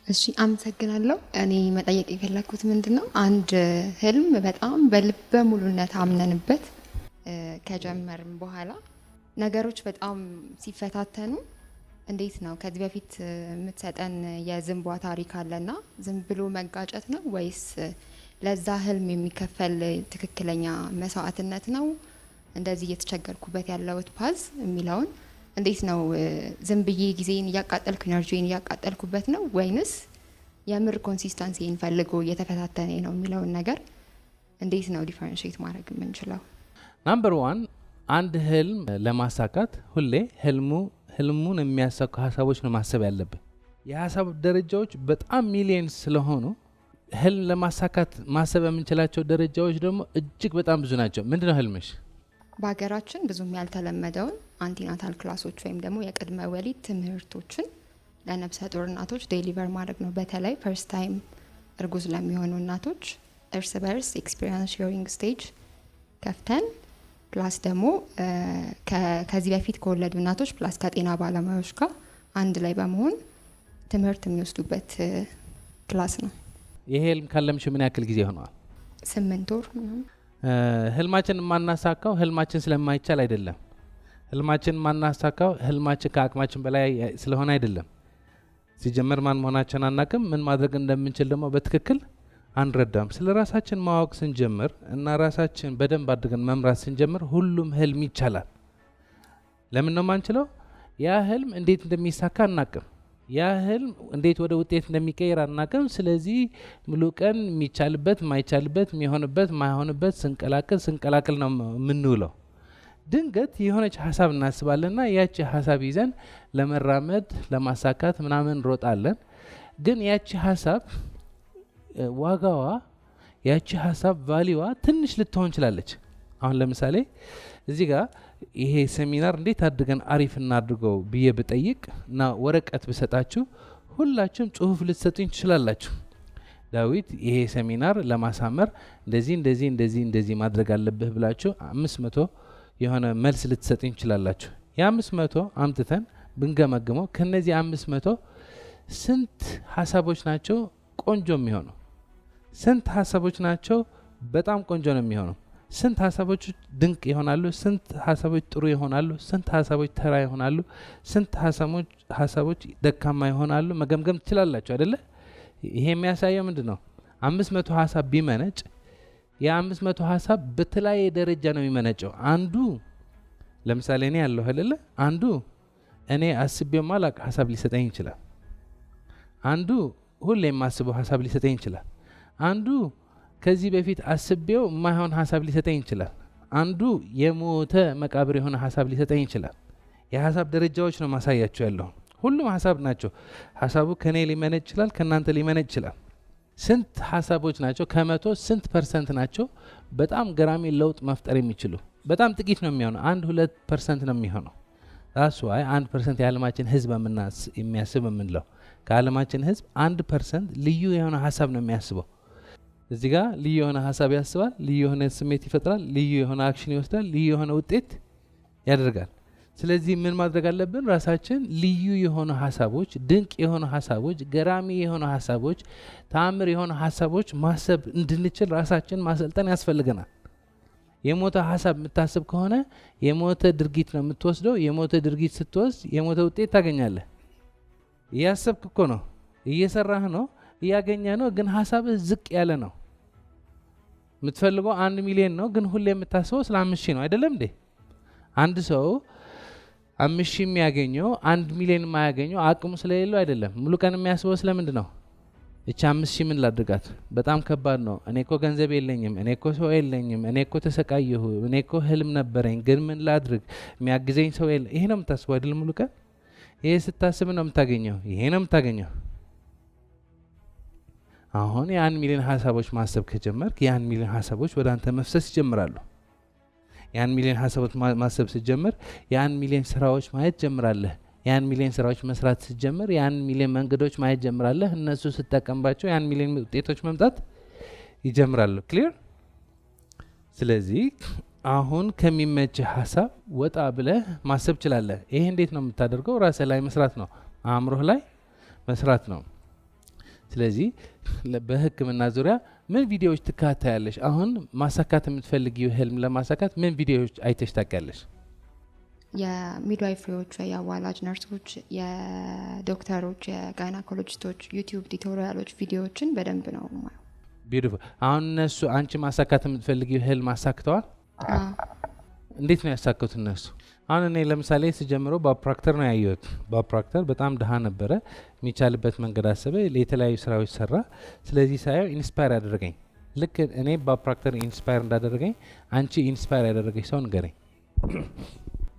እሺ አመሰግናለሁ። እኔ መጠየቅ የፈለኩት ምንድነው አንድ ህልም በጣም በልበ ሙሉነት አምነንበት ከጀመርን በኋላ ነገሮች በጣም ሲፈታተኑ እንዴት ነው ከዚህ በፊት የምትሰጠን የዝንቧ ታሪክ አለና ዝም ብሎ መጋጨት ነው ወይስ ለዛ ህልም የሚከፈል ትክክለኛ መስዋዕትነት ነው? እንደዚህ እየተቸገርኩበት ያለውት ፓዝ የሚለውን እንዴት ነው ዝም ብዬ ጊዜን እያቃጠልኩ ኢነርጂን እያቃጠልኩበት ነው ወይንስ የምር ኮንሲስተንሲን ፈልጎ እየተፈታተነ ነው የሚለውን ነገር እንዴት ነው ዲፈረንሺየት ማድረግ የምንችለው? ናምበር 1 አንድ ህልም ለማሳካት ሁሌ ህልሙን የሚያሳኩ ሀሳቦች ነው ማሰብ ያለብን። የሀሳብ ደረጃዎች በጣም ሚሊየን ስለሆኑ ህልም ለማሳካት ማሰብ የምንችላቸው ደረጃዎች ደግሞ እጅግ በጣም ብዙ ናቸው። ምንድነው ህልምሽ? በሀገራችን ብዙም ያልተለመደውን አንቲናታል ክላሶች ወይም ደግሞ የቅድመ ወሊድ ትምህርቶችን ለነፍሰ ጡር እናቶች ዴሊቨር ማድረግ ነው። በተለይ ፈርስት ታይም እርጉዝ ለሚሆኑ እናቶች እርስ በርስ ኤክስፒሪየንስ ሼሪንግ ስቴጅ ከፍተን ፕላስ ደግሞ ከዚህ በፊት ከወለዱ እናቶች ፕላስ ከጤና ባለሙያዎች ጋር አንድ ላይ በመሆን ትምህርት የሚወስዱበት ክላስ ነው። ይሄ ህልም ካለምሽ ምን ያክል ጊዜ ሆነዋል? 8 ወር። ህልማችን የማናሳካው ህልማችን ስለማይቻል አይደለም። ህልማችን የማናሳካው ህልማችን ከአቅማችን በላይ ስለሆነ አይደለም። ሲጀመር ማን መሆናችን አናቅም። ምን ማድረግ እንደምንችል ደግሞ በትክክል አንረዳም። ስለ ራሳችን ማወቅ ስንጀምር እና ራሳችን በደንብ አድርገን መምራት ስንጀምር ሁሉም ህልም ይቻላል። ለምን ነው ማንችለው? ያ ህልም እንዴት እንደሚሳካ አናቅም። ያ ህልም እንዴት ወደ ውጤት እንደሚቀየር አናቅም። ስለዚህ ሙሉ ቀን የሚቻልበት ማይቻልበት የሚሆንበት ማይሆንበት ስንቀላቅል ነው የምንውለው። ድንገት የሆነች ሀሳብ እናስባለንና ያቺ ሀሳብ ይዘን ለመራመድ ለማሳካት ምናምን እንሮጣለን። ግን ያቺ ሀሳብ ዋጋዋ ያቺ ሀሳብ ቫሊዋ ትንሽ ልትሆን ይችላለች። አሁን ለምሳሌ እዚህ ጋር ይሄ ሴሚናር እንዴት አድርገን አሪፍ እናድርገው ብዬ ብጠይቅ እና ወረቀት ብሰጣችሁ ሁላችሁም ጽሁፍ ልትሰጡኝ ትችላላችሁ። ዳዊት ይሄ ሴሚናር ለማሳመር እንደዚህ ማድረግ አለብህ ብላችሁ 500 የሆነ መልስ ልትሰጡኝ ትችላላችሁ። የ500 አምጥተን ብንገመግመው ከነዚህ 500 ስንት ሀሳቦች ናቸው ቆንጆ የሚሆኑ? ስንት ሀሳቦች ናቸው በጣም ቆንጆ ነው የሚሆኑ? ስንት ሀሳቦች ድንቅ ይሆናሉ? ስንት ሀሳቦች ጥሩ ይሆናሉ? ስንት ሀሳቦች ተራ ይሆናሉ? ስንት ሀሳቦች ደካማ ይሆናሉ? መገምገም ትችላላችሁ አይደለ? ይሄ የሚያሳየው ምንድነው? 500 ሀሳብ ቢመነጭ የ500 ሀሳብ በተለያየ ደረጃ ነው የሚመነጨው። አንዱ ለምሳሌ እኔ ያለው አይደለ? አንዱ እኔ አስቤው ማላቅ ሀሳብ ሊሰጠኝ ይችላል። አንዱ ሁሌ የማስበው ሀሳብ ሊሰጠኝ ይችላል። አንዱ ከዚህ በፊት አስቤው የማይሆን ሀሳብ ሊሰጠኝ ይችላል። አንዱ የሞተ መቃብር የሆነ ሀሳብ ሊሰጠኝ ይችላል። የሀሳብ ደረጃዎች ነው ማሳያቸው ያለው። ሁሉም ሀሳብ ናቸው። ሀሳቡ ከኔ ሊመነጭ ይችላል፣ ከእናንተ ሊመነጭ ይችላል። ስንት ሀሳቦች ናቸው? ከመቶ ስንት ፐርሰንት ናቸው በጣም ገራሚ ለውጥ መፍጠር የሚችሉ? በጣም ጥቂት ነው የሚሆነው። 1-2% ነው የሚሆነው። ራሱ 1% የዓለማችን ህዝብ የሚያስብ የምንለው ከዓለማችን ህዝብ 1% ልዩ የሆነ ሀሳብ ነው የሚያስበው። እዚህ ጋር ልዩ የሆነ ሀሳብ ያስባል፣ ልዩ የሆነ ስሜት ይፈጥራል፣ ልዩ የሆነ አክሽን ይወስዳል፣ ልዩ የሆነ ውጤት ያደርጋል። ስለዚህ ምን ማድረግ አለብን? ራሳችን ልዩ የሆኑ ሀሳቦች፣ ድንቅ የሆኑ ሀሳቦች፣ ገራሚ የሆኑ ሀሳቦች፣ ተአምር የሆኑ ሀሳቦች ማሰብ እንድንችል ራሳችን ማሰልጠን ያስፈልገናል። የሞተ ሀሳብ የምታስብ ከሆነ የሞተ ድርጊት ነው የምትወስደው። የሞተ ድርጊት ስትወስድ የሞተ ውጤት ታገኛለህ። እያሰብክ እኮ ነው፣ እየሰራህ ነው፣ እያገኘ ነው፣ ግን ሀሳብህ ዝቅ ያለ ነው። የምትፈልገው 1 ሚሊዮን ነው፣ ግን ሁሌ የምታስበው ስለ 5,000 ነው አይደለም እንዴ? አንድ ሰው 5,000 የሚያገኘው 1 ሚሊዮን የማያገኘው አቅሙ ስለሌለው አይደለም። ሙሉ ቀን የሚያስበው ስለምንድን ነው? እቺ 5,000 ምን ላድርጋት? በጣም ከባድ ነው። እኔ እኮ ገንዘብ የለኝም፣ እኔ እኮ ሰው የለኝም፣ እኔ እኮ ተሰቃየሁ፣ እኔ እኮ ህልም ነበረኝ፣ ግን ምን ላድርግ? የሚያግዘኝ ሰው የለ። ይሄ ነው የምታስበው አይደለም? ሙሉ ቀን ይሄ ስታስብ ነው የምታገኘው። ይሄ ነው የምታገኘው። አሁን የ1 ሚሊዮን ሀሳቦች ማሰብ ከጀመርክ የ1 ሚሊዮን ሀሳቦች ወደ አንተ መፍሰስ ይጀምራሉ። የ1 ሚሊዮን ሀሳቦች ማሰብ ሲጀምር የ1 ሚሊዮን ስራዎች ማየት ጀምራለህ። የ1 ሚሊዮን ስራዎች መስራት ሲጀምር የ1 ሚሊዮን መንገዶች ማየት ጀምራለህ። እነሱ ስትጠቀምባቸው የ1 ሚሊዮን ውጤቶች መምጣት ይጀምራሉ። ክሊር? ስለዚህ አሁን ከሚመች ሀሳብ ወጣ ብለህ ማሰብ ችላለህ። ይሄ እንዴት ነው የምታደርገው? ራስህ ላይ መስራት ነው። አእምሮህ ላይ መስራት ነው። ስለዚህ በህክምና ዙሪያ ምን ቪዲዮዎች ትከታተያለሽ? አሁን ማሳካት የምትፈልጊው ህልም ለማሳካት ምን ቪዲዮዎች አይተሽ ታውቂያለሽ? የሚድዋይፈሪዎች፣ የአዋላጅ ነርሶች፣ የዶክተሮች፣ የጋይናኮሎጂስቶች ዩቲዩብ ቱቶሪያሎች ቪዲዮዎችን በደንብ ነው የማየው። ቢዩቲፉል። አሁን እነሱ አንቺ ማሳካት የምትፈልጊው ህልም አሳክተዋል? እንዴት ነው ያሳኩት እነሱ? አሁን እኔ ለምሳሌ ስጀምረው ቦብ ፕሮክተር ነው ያየሁት። ቦብ ፕሮክተር በጣም ድሃ ነበረ፣ የሚቻልበት መንገድ አሰበ፣ የተለያዩ ስራዎች ሰራ። ስለዚህ ሳየው ኢንስፓየር ያደረገኝ። ልክ እኔ ቦብ ፕሮክተር ኢንስፓየር እንዳደረገኝ አንቺ ኢንስፓየር ያደረገች ሰው ንገረኝ።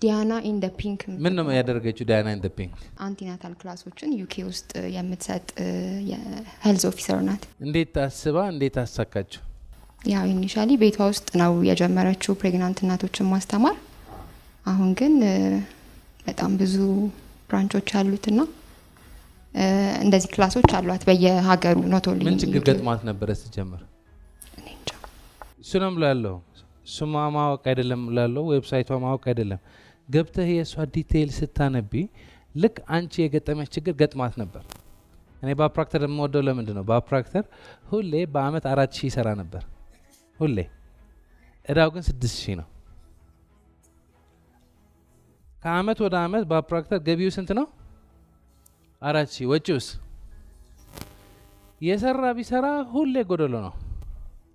ዲያና ኢን ደ ፒንክ። ምን ነው ያደረገችው ዲያና ኢን ደ ፒንክ? አንቲናታል ክላሶችን ዩኬ ውስጥ የምትሰጥ የሄልዝ ኦፊሰር ናት። እንዴት አስባ እንዴት አሳካችው? ያው ኢኒሻሊ ቤቷ ውስጥ ነው የጀመረችው ፕሬግናንት እናቶችን ማስተማር። አሁን ግን በጣም ብዙ ብራንቾች አሉትና እንደዚህ ክላሶች አሏት በየሀገሩ። ኖቶሊ ምን ችግር ገጥሟት ነበረ ስትጀምር? እሱ ነው ብላለሁ። ስሟ ማወቅ አይደለም ብላለሁ፣ ዌብሳይቷ ማወቅ አይደለም። ገብተህ የእሷ ዲቴይል ስታነቢ ልክ አንቺ የገጠመች ችግር ገጥሟት ነበር። እኔ ቦብ ፕሮክተር የምወደው ለምንድን ነው? ቦብ ፕሮክተር ሁሌ በአመት 4000 ይሰራ ነበር ሁሌ። እዳው ግን 6000 ነው። ከአመት ወደ አመት ቦብ ፕሮክተር ገቢው ስንት ነው? 4000። ወጪውስ? የሰራ ቢሰራ ሁሌ ጎደሎ ነው።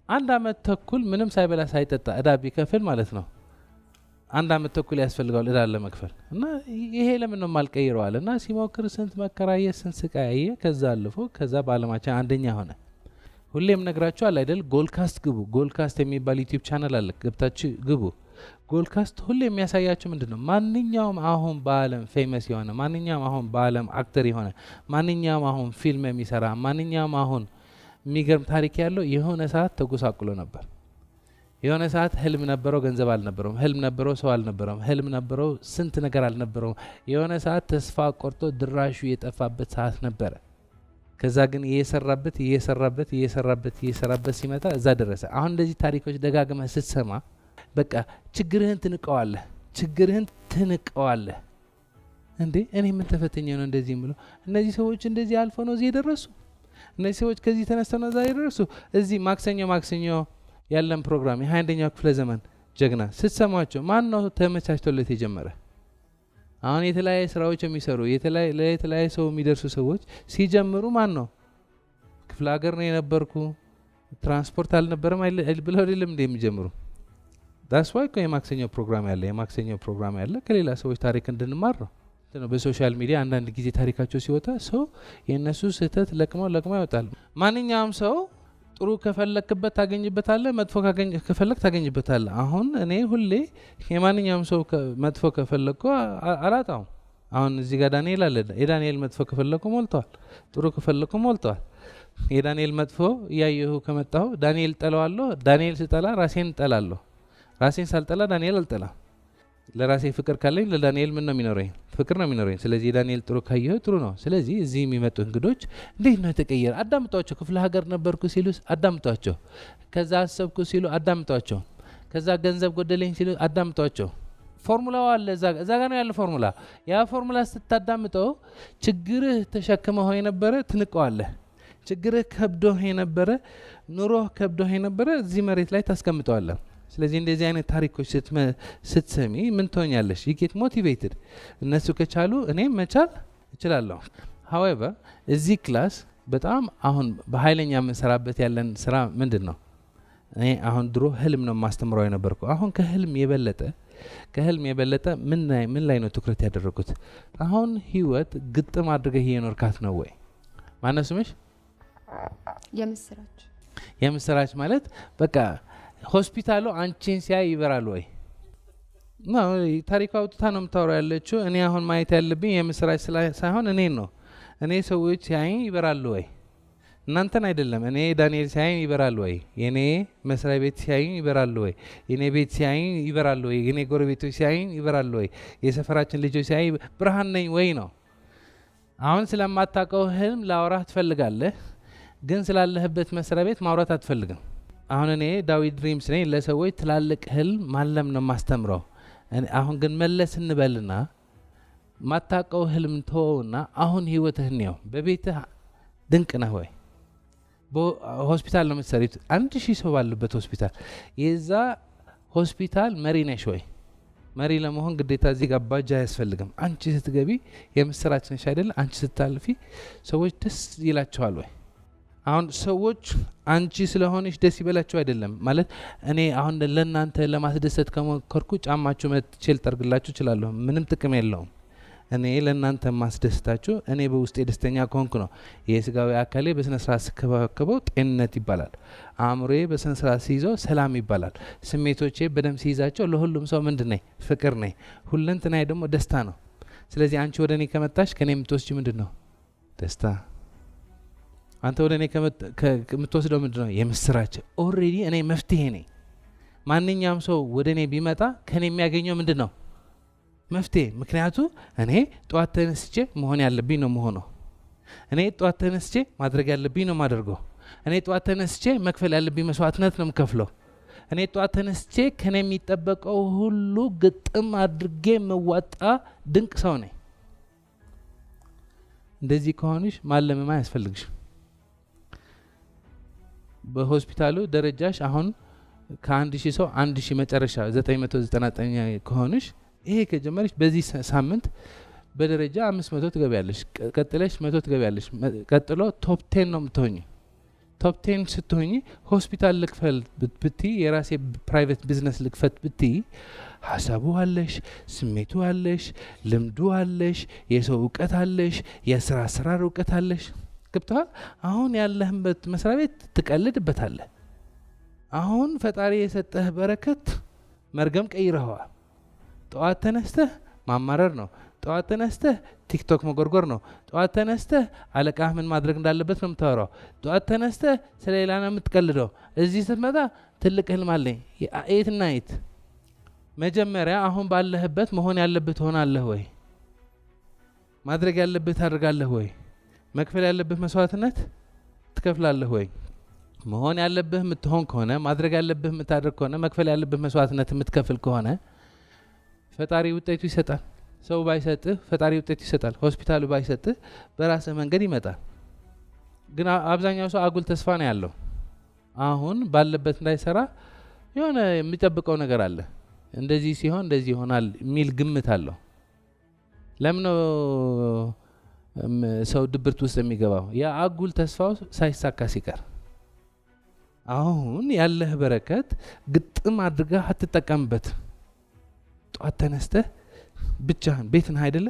አንድ አመት ተኩል ምንም ሳይበላ ሳይጠጣ እዳ ቢከፍል ማለት ነው 1 አመት ተኩል ያስፈልጋል እዳ ለመክፈል። እና ይሄ ለምን ነው ማልቀይረዋል? እና ሲሞክር ስንት መከራየ ስንት ስቃየ፣ ከዛ አልፎ ከዛ በአለማችን አንደኛ ሆነ። ሁሌም ነግራችኋል አይደል? ጎልካስት ግቡ። ጎልካስት የሚባል ዩቲዩብ ቻናል አለ፣ ገብታችሁ ግቡ። ጎልካስት ሁሌ የሚያሳያችሁ ምንድነው? ማንኛውም አሁን በአለም ፌመስ የሆነ ማንኛውም አሁን በአለም አክተር የሆነ ማንኛውም አሁን ፊልም የሚሰራ ማንኛውም አሁን የሚገርም ታሪክ ያለው የሆነ ሰዓት ተጎሳቁሎ ነበር። የሆነ ሰዓት ህልም ነበረው፣ ገንዘብ አልነበረውም። ህልም ነበረው፣ ሰው አልነበረውም። ህልም ነበረው፣ ስንት ነገር አልነበረውም። የሆነ ሰዓት ተስፋ ቆርጦ ድራሹ የጠፋበት ሰዓት ነበረ። ከዛ ግን እየሰራበት ሲመጣ እዛ ደረሰ። አሁን እንደዚህ ታሪኮች ደጋግመህ ስትሰማ በቃ ችግርህን ትንቀዋለህ። እንዴ እኔ ምን ተፈተኘ ነው እንደዚህ ምለው? እነዚህ ሰዎች እንደዚህ አልፈው ነው እዚህ የደረሱ። እነዚህ ሰዎች ከዚህ ተነስተው ነው እዛ የደረሱ። እዚህ ማክሰኞ ያለን ፕሮግራም የ21ኛው ክፍለ ዘመን ጀግና ስትሰማቸው ማን ነው ተመቻችቶለት የጀመረ? አሁን የተለያየ ስራዎች የሚሰሩ የተለያየ ሰው የሚደርሱ ሰዎች ሲጀምሩ ማን ነው? ክፍለ ሀገር ነው የነበርኩ ትራንስፖርት አልነበረም ብለው አይደለም እንደ የሚጀምሩ። ዳስ ዋይ የማክሰኞ ፕሮግራም ያለ ከሌላ ሰዎች ታሪክ እንድንማር ነው። በሶሻል ሚዲያ አንዳንድ ጊዜ ታሪካቸው ሲወጣ ሰው የእነሱ ስህተት ለቅመው ይወጣል። ማንኛውም ሰው ጥሩ ከፈለክበት ታገኝበታለህ፣ መጥፎ ከፈለክ ታገኝበታለህ። አሁን እኔ ሁሌ የማንኛውም ሰው መጥፎ ከፈለኩ አላጣው። አሁን እዚህ ጋር ዳንኤል አለ። የዳንኤል መጥፎ ከፈለኩ ሞልቷል፣ ጥሩ ከፈለኩ ሞልቷል። የዳንኤል መጥፎ እያየሁ ከመጣሁ ዳንኤል ጠላዋለሁ። ዳንኤል ስጠላ ራሴን እጠላለሁ። ራሴን ሳልጠላ ዳንኤል አልጠላም። ለራሴ ፍቅር ካለኝ ለዳንኤል ምን ነው የሚኖረኝ? ፍቅር ነው የሚኖረኝ። ስለዚህ ዳንኤል ጥሩ ካየሁ ጥሩ ነው። ስለዚህ እዚህ የሚመጡ እንግዶች እንዴት ነው የተቀየረ? አዳምጧቸው። ክፍለ ሀገር ነበርኩ ሲሉ አዳምጧቸው። ከዛ አሰብኩ ሲሉ አዳምጧቸው። ከዛ ገንዘብ ጎደለኝ ሲሉ አዳምጧቸው። ፎርሙላው አለ እዛ ጋር ነው ያለ ፎርሙላ። ያ ፎርሙላ ስታዳምጠው ችግርህ ተሸክመው የነበረ ትንቀዋለህ። ችግርህ ከብዶህ የነበረ ኑሮህ ከብዶህ የነበረ እዚህ መሬት ላይ ታስቀምጠዋለህ። ስለዚህ እንደዚህ አይነት ታሪኮች ስትሰሚ ምን ትሆኛለሽ? you get motivated። እነሱ ከቻሉ እኔም መቻል እችላለሁ። however እዚህ ክላስ በጣም አሁን በኃይለኛ የምንሰራበት ያለን ስራ ምንድን ነው? እኔ አሁን ድሮ ህልም ነው ማስተምረው የነበርኩ። አሁን ከህልም የበለጠ ምን ላይ ነው ትኩረት ያደረጉት? አሁን ህይወት ግጥም አድርገህ እየኖርካት ነው ወይ? ማነው ስምሽ? የምስራች ማለት በቃ ሆስፒታሉ አንቺን ሲያይ ይበራል ወይ? ነው ታሪኳ አውጥታ ነው የምታወራው ያለችው። እኔ አሁን ማየት ያለብኝ የምስራች ሳይሆን እኔን ነው። እኔ ሰዎች ሲያይ ይበራሉ ወይ? እናንተን አይደለም። እኔ ዳንኤል ሲያይ ይበራል ወይ? የኔ መስሪያ ቤት ሲያይ ይበራል ወይ? የኔ ቤት ሲያይ ይበራል ወይ? የኔ ጎረቤቶች ሲያይ ይበራል ወይ? የሰፈራችን ልጆች ሲያይ ብርሃን ነኝ ወይ ነው። አሁን ስለማታውቀው ህልም ላወራህ ትፈልጋለህ፣ ግን ስላለህበት መስሪያ ቤት ማውራት አትፈልግም። አሁን እኔ ዳዊት ድሪምስ ነኝ። ለሰዎች ትላልቅ ህልም ማለም ነው ማስተምረው። አሁን ግን መለስ እንበልና ማታቀው ህልም ተወውና አሁን ህይወትህን ነው። በቤትህ ድንቅ ነህ ወይ? ሆስፒታል ነው የምትሰሪት፣ 1000 ሰው ባለበት ሆስፒታል። የዛ ሆስፒታል መሪ ነሽ ወይ? መሪ ለመሆን ግዴታ እዚህ ጋር ባጅ አያስፈልግም። አንቺ ስትገቢ የምስራች ነሽ አይደል? አንቺ ስታልፊ ሰዎች ደስ ይላቸዋል ወይ? አሁን ሰዎች አንቺ ስለሆነሽ ደስ ይበላቸው አይደለም ማለት። እኔ አሁን ለእናንተ ለማስደሰት ከሞከርኩ ጫማችሁ መጥቼ ልጠርግላችሁ እችላለሁ፣ ምንም ጥቅም የለውም። እኔ ለእናንተ ማስደስታችሁ እኔ በውስጤ ደስተኛ ከሆንኩ ነው። የስጋዊ አካሌ በስነ ስርዓት ስከባከበው ጤንነት ይባላል። አእምሮዬ በስነ ስርዓት ሲይዘው ሰላም ይባላል። ስሜቶቼ በደንብ ሲይዛቸው ለሁሉም ሰው ምንድን ነኝ? ፍቅር ነኝ። ሁለንተናዬ ደግሞ ደስታ ነው። ስለዚህ አንቺ ወደ እኔ ከመጣሽ ከኔ የምትወስጂ ምንድን ነው? ደስታ። አንተ ወደ እኔ የምትወስደው ምንድን ነው? የምስራች። ኦልሬዲ እኔ መፍትሄ ነኝ። ማንኛውም ሰው ወደ እኔ ቢመጣ ከኔ የሚያገኘው ምንድን ነው? መፍትሄ። ምክንያቱ እኔ ጠዋት ተነስቼ መሆን ያለብኝ ነው መሆነው። እኔ ጠዋት ተነስቼ ማድረግ ያለብኝ ነው ማደርገው። እኔ ጠዋት ተነስቼ መክፈል ያለብኝ መስዋዕትነት ነው የምከፍለው። እኔ ጠዋት ተነስቼ ከኔ የሚጠበቀው ሁሉ ግጥም አድርጌ መዋጣ ድንቅ ሰው ነኝ። እንደዚህ ከሆንሽ ማለምማ ያስፈልግሽ። በሆስፒታሉ ደረጃሽ አሁን ከ1000 ሰው 1000 መጨረሻ 999 ከሆንሽ ይሄ ከጀመረሽ በዚህ ሳምንት በደረጃ 500 ትገቢያለሽ፣ ቀጥለሽ 100 ትገቢያለሽ። ቀጥሎ ቶፕ 10 ነው የምትሆኚ። ቶፕ 10 ስትሆኚ ሆስፒታል ልክፈል ብቲ፣ የራሴ ፕራይቬት ቢዝነስ ልክፈት ብቲ፣ ሀሳቡ አለሽ፣ ስሜቱ አለሽ፣ ልምዱ አለሽ፣ የሰው እውቀት አለሽ፣ የስራ አሰራር እውቀት አለሽ። ገብተዋል? አሁን ያለህበት መስሪያ ቤት ትቀልድበታለህ። አሁን ፈጣሪ የሰጠህ በረከት መርገም ቀይረኸዋል። ጠዋት ተነስተህ ማማረር ነው። ጠዋት ተነስተህ ቲክቶክ መጎርጎር ነው። ጠዋት ተነስተህ አለቃህ ምን ማድረግ እንዳለበት ነው የምታወራው። ጠዋት ተነስተህ ስለ ሌላ ነው የምትቀልደው። እዚህ ስትመጣ ትልቅ ህልም አለኝ። የትና የት መጀመሪያ አሁን ባለህበት መሆን ያለብህ ትሆናለህ ወይ? ማድረግ ያለብህ ታደርጋለህ ወይ? መክፈል ያለብህ መስዋዕትነት ትከፍላለህ ወይ? መሆን ያለብህ የምትሆን ከሆነ፣ ማድረግ ያለብህ የምታደርግ ከሆነ፣ መክፈል ያለብህ መስዋዕትነት የምትከፍል ከሆነ ፈጣሪ ውጤቱ ይሰጣል። ሰው ባይሰጥህ ፈጣሪ ውጤቱ ይሰጣል። ሆስፒታሉ ባይሰጥህ በራስህ መንገድ ይመጣል። ግን አብዛኛው ሰው አጉል ተስፋ ነው ያለው። አሁን ባለበት እንዳይሰራ የሆነ የሚጠብቀው ነገር አለ። እንደዚህ ሲሆን እንደዚህ ይሆናል የሚል ግምት አለው። ለምን ነው ሰው ድብርት ውስጥ የሚገባው? የአጉል ተስፋው ሳይሳካ ሲቀር። አሁን ያለህ በረከት ግጥም አድርገህ አትጠቀምበት። ጠዋት ተነስተህ ብቻህን ቤት ነህ አይደለ?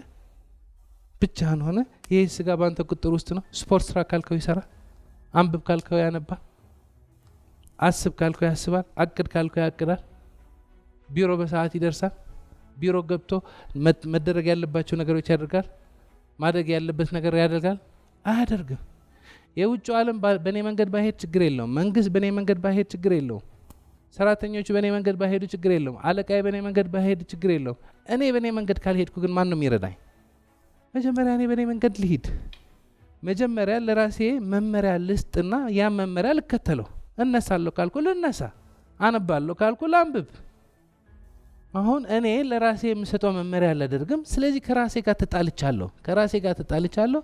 ብቻህን ሆነ ይህ ስጋ ባንተ ቁጥር ውስጥ ነው። ስፖርት ስራ ካልከው ይሰራል። አንብብ ካልከው ያነባል። አስብ ካልከው ያስባል። አቅድ ካልከው ያቅዳል። ቢሮ በሰዓት ይደርሳል። ቢሮ ገብቶ መደረግ ያለባቸው ነገሮች ያደርጋል። ማድረግ ያለበት ነገር ያደርጋል። አያደርግም። የውጭው ዓለም በእኔ መንገድ ባይሄድ ችግር የለውም። መንግስት በእኔ መንገድ ባይሄድ ችግር የለውም። ሰራተኞቹ በእኔ መንገድ ባይሄዱ ችግር የለውም። አለቃዬ በእኔ መንገድ ባይሄድ ችግር የለውም። እኔ በእኔ መንገድ ካልሄድኩ ግን ማን ነው የሚረዳኝ? መጀመሪያ እኔ በእኔ መንገድ ልሂድ። መጀመሪያ ለራሴ መመሪያ ልስጥና ያ መመሪያ ልከተለው። እነሳለሁ ካልኩ ልነሳ፣ አነባለሁ ካልኩ ላንብብ። አሁን እኔ ለራሴ የምሰጠው መመሪያ አላደርግም። ስለዚህ ከራሴ ጋር ተጣልቻለሁ።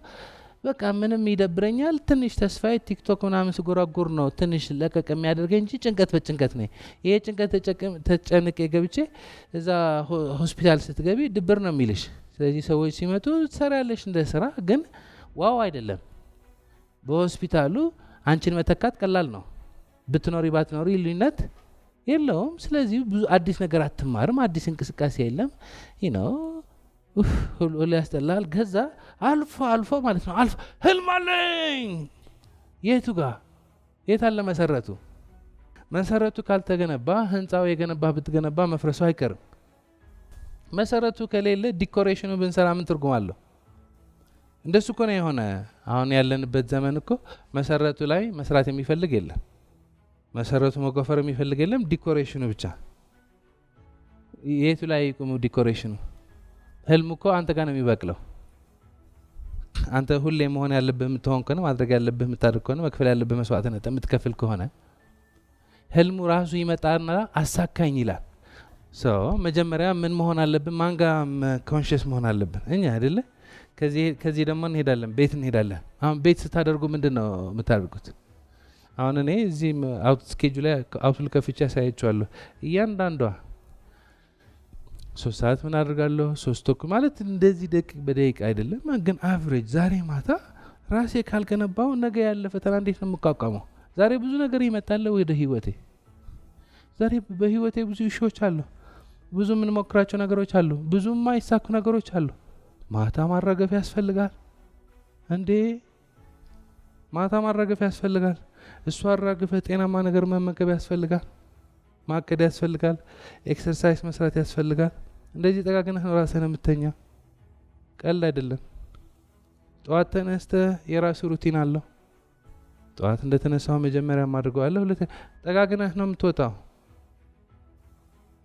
በቃ ምንም ይደብረኛል። ትንሽ ተስፋዬ ቲክቶክ ምናምን ስጎራጉር ነው ትንሽ ለቀቅ የሚያደርገኝ እንጂ ጭንቀት በጭንቀት ነኝ። ይሄ ጭንቀት ተጨንቄ ገብቼ እዛ ሆስፒታል ስትገቢ ድብር ነው የሚልሽ። ስለዚህ ሰዎች ሲመጡ ትሰሪያለሽ እንደ ስራ፣ ግን ዋው አይደለም። በሆስፒታሉ አንቺን መተካት ቀላል ነው። ብትኖሪ ባትኖሪ ልዩነት የለውም። ስለዚህ ብዙ አዲስ ነገር አትማርም። አዲስ እንቅስቃሴ የለም። ነው ሁሉ ያስጠላል። ከዛ አልፎ ማለት ነው አልፎ ህልም አለኝ። የቱ ጋር የት አለ መሰረቱ? መሰረቱ ካልተገነባ ህንፃው የገነባ ብትገነባ መፍረሱ አይቀርም። መሰረቱ ከሌለ ዲኮሬሽኑ ብንሰራ ምን ትርጉም አለው? እንደሱ እኮ ነው የሆነ። አሁን ያለንበት ዘመን እኮ መሰረቱ ላይ መስራት የሚፈልግ የለም። መሰረቱ መቆፈር የሚፈልግ የለም። ዲኮሬሽኑ ብቻ። የቱ ላይ ይቁሙ ዲኮሬሽኑ? ህልም እኮ አንተ ጋር ነው የሚበቅለው። አንተ ሁሌ መሆን ያለብህ የምትሆን ከሆነ፣ ማድረግ ያለብህ የምታደርግ ከሆነ፣ መክፈል ያለብህ መስዋዕትነት የምትከፍል ከሆነ ህልሙ ራሱ ይመጣና አሳካኝ ይላል። መጀመሪያ ምን መሆን አለብን? ማን ጋር ኮንሽስ መሆን አለብን? እኛ አይደለ? ከዚህ ደግሞ እንሄዳለን፣ ቤት እንሄዳለን። አሁን ቤት ስታደርጉ ምንድን ነው የምታደርጉት? አሁን እኔ እዚህ አውት ስኬጁ ላይ አውትሉክ ከፍቼ ያሳያቸዋለሁ። እያንዳንዷ 3 ሰዓት ምን አድርጋለሁ 3 ተኩል ማለት እንደዚህ በደቂቃ አይደለም፣ ግን አቨሬጅ ዛሬ ማታ ራሴ ካልገነባው ነገ ያለ ፈተና እንዴት ነው የምቋቋመው? ዛሬ ብዙ ነገር ይመጣል ወደ ህይወቴ። ዛሬ በህይወቴ ብዙ ኢሹዎች አሉ፣ ብዙ የምንሞክራቸው ነገሮች አሉ፣ ብዙ የማይሳኩ ነገሮች አሉ። ማታ ማራገፍ ያስፈልጋል እንዴ? ማታ ማራገፍ ያስፈልጋል። እሱ አራግፈ ጤናማ ነገር መመገብ ያስፈልጋል፣ ማቀድ ያስፈልጋል፣ ኤክሰርሳይዝ መስራት ያስፈልጋል። እንደዚህ ጠጋግነህ ነው ራስህን የምተኛ። ቀልድ አይደለም። ጠዋት ተነስተህ የራሱ ሩቲን አለው። ጠዋት እንደተነሳው መጀመሪያ ማድርገዋለሁ፣ ጠጋግነህ ነው የምትወጣው።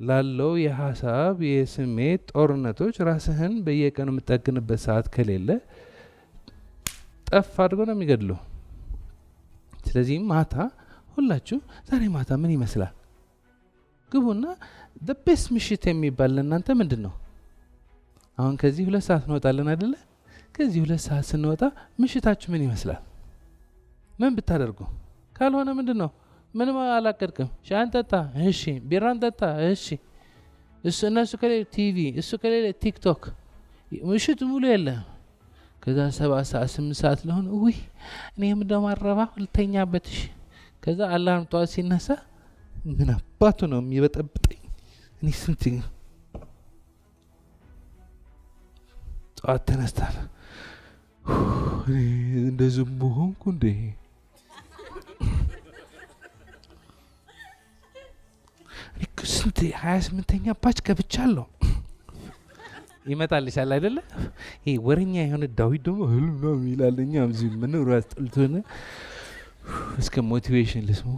ላለው የሀሳብ የስሜት ጦርነቶች ራስህን በየቀኑ የምጠግንበት ሰዓት ከሌለ ጠፍ አድርጎ ነው የሚገድሉ። ስለዚህ ማታ ሁላችሁ ዛሬ ማታ ምን ይመስላል ግቡና the best ምሽት የሚባል ለእናንተ ምንድን ነው? አሁን ከዚህ 2 ሰዓት እንወጣለን አይደለ? ከዚህ 2 ሰዓት ስንወጣ ምሽታችሁ ምን ይመስላል? ምን ብታደርጉ? ካልሆነ ምንድን ነው? ምንም አላቀድክም። ሻይን ጠጣ፣ እሺ። ቢራን ጠጣ፣ እሺ። እነሱ ከሌለ ቲቪ፣ እሱ ከሌለ ቲክቶክ፣ ምሽት ሙሉ የለም። ከዛ 7 ሰዓት 8 ሰዓት ለሆነ ውይ እኔ እንደማረባ ልተኛበትሽ። ከዛ አላርም ጠዋት ሲነሳ ምን አባቱ ነው የሚበጠብጠኝ? እኔ ስንት ጠዋት ተነስታል እንደዚህ ሆንኩ እንዴ? ስንት 28ኛ ባች ገብቻለሁ። ይመጣልሻል አይደለ? ይሄ ወረኛ የሆነ ዳዊት ደግሞ ህልም ነው ይላል። እኛም እዚህ ምን ራስ ጥልቶነ እስከ ሞቲቬሽን ልስሙ።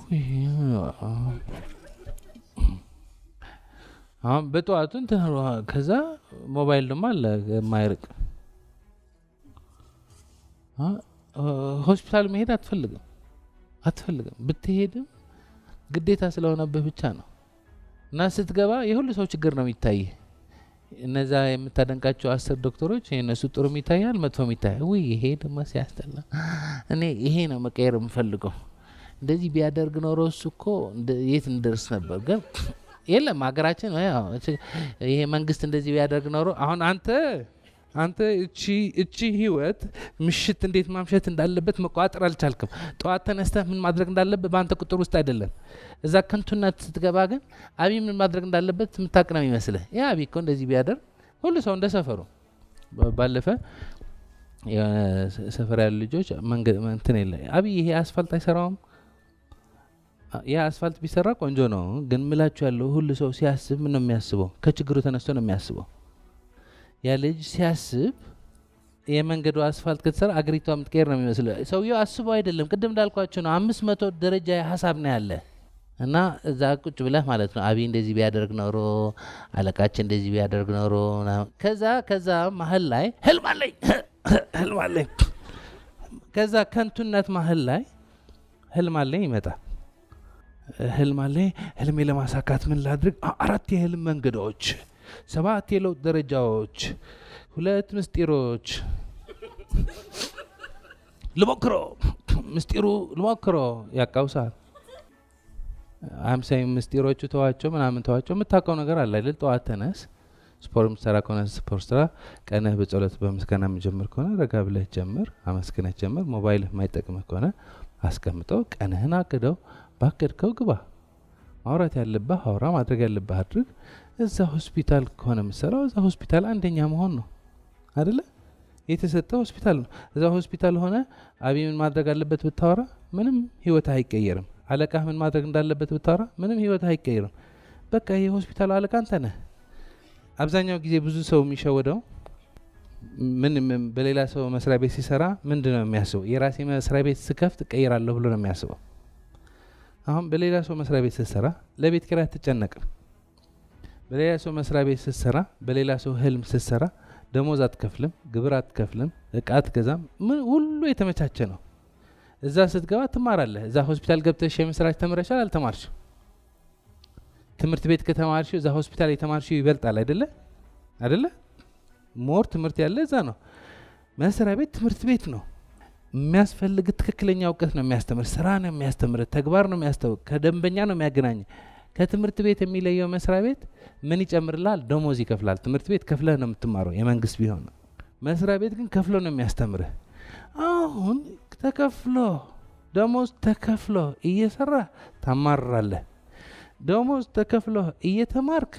አሁን በጠዋቱ እንትን ከዛ ሞባይል ደግሞ አለ የማይርቅ። ሆስፒታል መሄድ አትፈልግም። ብትሄድም ግዴታ ስለሆነብህ ብቻ ነው። እና ስትገባ የሁሉ ሰው ችግር ነው የሚታይ። እነዛ የምታደንቃቸው 10 ዶክተሮች የነሱ ጥሩም ይታያል፣ መጥፎም ይታያል። ውይ ይሄ ደግሞ ሲያስጠላ፣ እኔ ይሄ ነው መቀየር የምፈልገው። እንደዚህ ቢያደርግ ኖሮ እሱ እኮ የት እንደርስ ነበር። ግን የለም ሀገራችን ይሄ መንግስት እንደዚህ ቢያደርግ ኖሮ አሁን አንተ እቺ ህይወት ምሽት እንዴት ማምሸት እንዳለበት መቋጠር አልቻልክም። ጠዋት ተነስተህ ምን ማድረግ እንዳለበት በአንተ ቁጥር ውስጥ አይደለም። እዛ ከንቱነት ስትገባ ግን አብይ ምን ማድረግ እንዳለበት የምታውቅ ነው የሚመስልህ። ያ አብይ እኮ እንደዚህ ቢያደርግ ሁሉ ሰው እንደሰፈሩ። ባለፈ ሰፈር ያሉ ልጆች መንገድ እንትን የለ አብይ ይሄ አስፋልት አይሰራውም። ያ አስፋልት ቢሰራ ቆንጆ ነው። ግን ምላችሁ ያለው ሁሉ ሰው ሲያስብ ምን ነው የሚያስበው? ከችግሩ ተነስቶ ነው የሚያስበው። ያ ልጅ ሲያስብ የመንገዱ አስፋልት ከተሰራ አገሪቷ የምትቀየር ነው የሚመስለው። ሰውየው አስቦ አይደለም። ቅድም እንዳልኳቸው ነው 500 ደረጃ ሀሳብ ነው ያለ እና እዛ ቁጭ ብለህ ማለት ነው አብይ እንደዚህ ቢያደርግ ኖሮ፣ አለቃችን እንደዚህ ቢያደርግ ኖሮ። ከዛ መሀል ላይ ህልም አለኝ ከዛ ከንቱነት መሀል ላይ ህልም አለኝ ይመጣል። ህልም አለኝ፣ ህልሜ ለማሳካት ምን ላድርግ? 4 የህልም መንገዶች፣ 7 የለውጥ ደረጃዎች፣ 2 ምስጢሮች ልሞክሮ ያቃውሳል። 50 ምስጢሮቹ ተዋቸው ምናምን ተዋቸው። የምታውቀው ነገር አለ አይደል? ጠዋት ተነስ፣ ስፖርት የምትሰራ ከሆነ ስፖርት ስራ። ቀንህ በጸሎት በምስጋና የምጀምር ከሆነ ረጋ ብለህ ጀምር፣ አመስግነህ ጀምር። ሞባይልህ የማይጠቅምህ ከሆነ አስቀምጠው፣ ቀንህን አቅደው፣ ባቀድከው ግባ። ማውራት ያለብህ አውራ፣ ማድረግ ያለብህ አድርግ። እዛ ሆስፒታል ከሆነ የምትሰራው እዛ ሆስፒታል አንደኛ መሆን ነው አይደለ? የተሰጠ ሆስፒታል ነው። እዛ ሆስፒታል ሆነ አብይ ምን ማድረግ አለበት ብታወራ ምንም ህይወት አይቀየርም። አለቃህ ምን ማድረግ እንዳለበት ብታወራ ምንም ህይወት አይቀየርም። በቃ የሆስፒታሉ አለቃ አንተ ነህ። አብዛኛው ጊዜ ብዙ ሰው የሚሸወደው ምን በሌላ ሰው መስሪያ ቤት ሲሰራ ምንድነው የሚያስበው? የራሴ መስሪያ ቤት ስከፍት እቀይራለሁ ብሎ ነው የሚያስበው። አሁን በሌላ ሰው መስሪያ ቤት ስትሰራ ለቤት ኪራይ አትጨነቅም። በሌላ ሰው መስሪያ ቤት ስትሰራ፣ በሌላ ሰው ህልም ስትሰራ ደሞዝ አትከፍልም፣ ግብር አትከፍልም፣ እቃ አትገዛም። ምን ሁሉ የተመቻቸ ነው። እዛ ስትገባ ትማራለህ። እዛ ሆስፒታል ገብተሽ የምስራች ተምረሻል አልተማርሽም? ትምህርት ቤት ከተማርሽው እዛ ሆስፒታል የተማርሽው ይበልጣል አይደለ? ሞር ትምህርት ያለ እዛ ነው። መስሪያ ቤት ትምህርት ቤት ነው። የሚያስፈልግ ትክክለኛ እውቀት ነው የሚያስተምር፣ ስራ ነው የሚያስተምር፣ ተግባር ነው የሚያስተውቅ፣ ከደንበኛ ነው የሚያገናኝ። ከትምህርት ቤት የሚለየው መስሪያ ቤት ምን ይጨምርላል? ደሞዝ ይከፍላል። ትምህርት ቤት ከፍለህ ነው የምትማረው፣ የመንግስት ቢሆን። መስሪያ ቤት ግን ከፍሎ ነው የሚያስተምርህ። አሁን ተከፍሎ ደሞዝ ተከፍሎ እየሰራ ታማራለህ፣ ደሞዝ ተከፍሎ እየተማርክ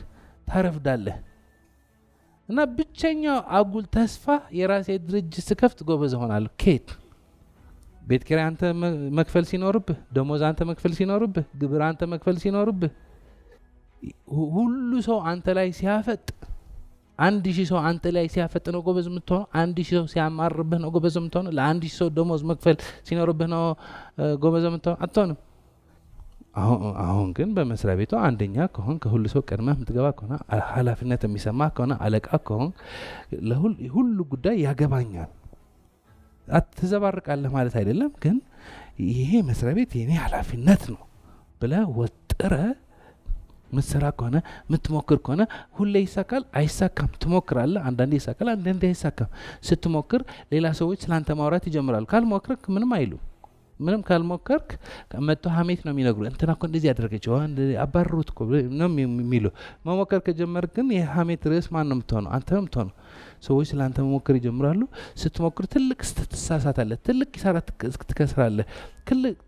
ታረፍዳለህ። እና ብቸኛው አጉል ተስፋ የራሴ ድርጅት ስከፍት ጎበዝ ሆናለሁ። ኬት ቤት ኪራይ አንተ መክፈል ሲኖርብህ፣ ደሞዝ አንተ መክፈል ሲኖርብህ፣ ግብር አንተ መክፈል ሲኖርብህ፣ ሁሉ ሰው አንተ ላይ ሲያፈጥ፣ 1000 ሰው አንተ ላይ ሲያፈጥ ነው ጎበዝ የምትሆነው። 1000 ሰው ሲያማርብህ ነው ጎበዝ የምትሆነው። ለ1000 ሰው ደሞዝ መክፈል ሲኖርብህ ነው ጎበዝ የምትሆነው። አትሆንም። አሁን ግን በመስሪያ ቤቱ አንደኛ ከሆን፣ ከሁሉ ሰው ቀድመህ የምትገባ ከሆነ፣ ኃላፊነት የሚሰማ ከሆነ፣ አለቃ ከሆን ሁሉ ጉዳይ ያገባኛል። አትዘባርቃለህ ማለት አይደለም፣ ግን ይሄ መስሪያ ቤት የኔ ኃላፊነት ነው ብለህ ወጥረህ ምትሰራ ከሆነ፣ ምትሞክር ከሆነ ሁሌ ይሳካል አይሳካም። ትሞክራለህ፣ አንዳንዴ ይሳካል፣ አንዳንዴ አይሳካም። ስትሞክር ሌላ ሰዎች ስላንተ ማውራት ይጀምራሉ። ካልሞክርክ ምንም አይሉ። ምንም ካልሞከርክ መጥቶ ሀሜት ነው የሚነግሩ። እንትና እኮ እንደዚህ ያደረገችው አባረሩት እኮ ነው የሚሉ። መሞከር ከጀመርክ ግን የሀሜት ርዕስ ማን ነው የምትሆነው? አንተ ነው የምትሆነው። ሰዎች ስለ አንተ መሞከር ይጀምራሉ። ስትሞክር ትልቅ ትሳሳታለህ፣ ትልቅ ኪሳራ ትከስራለህ፣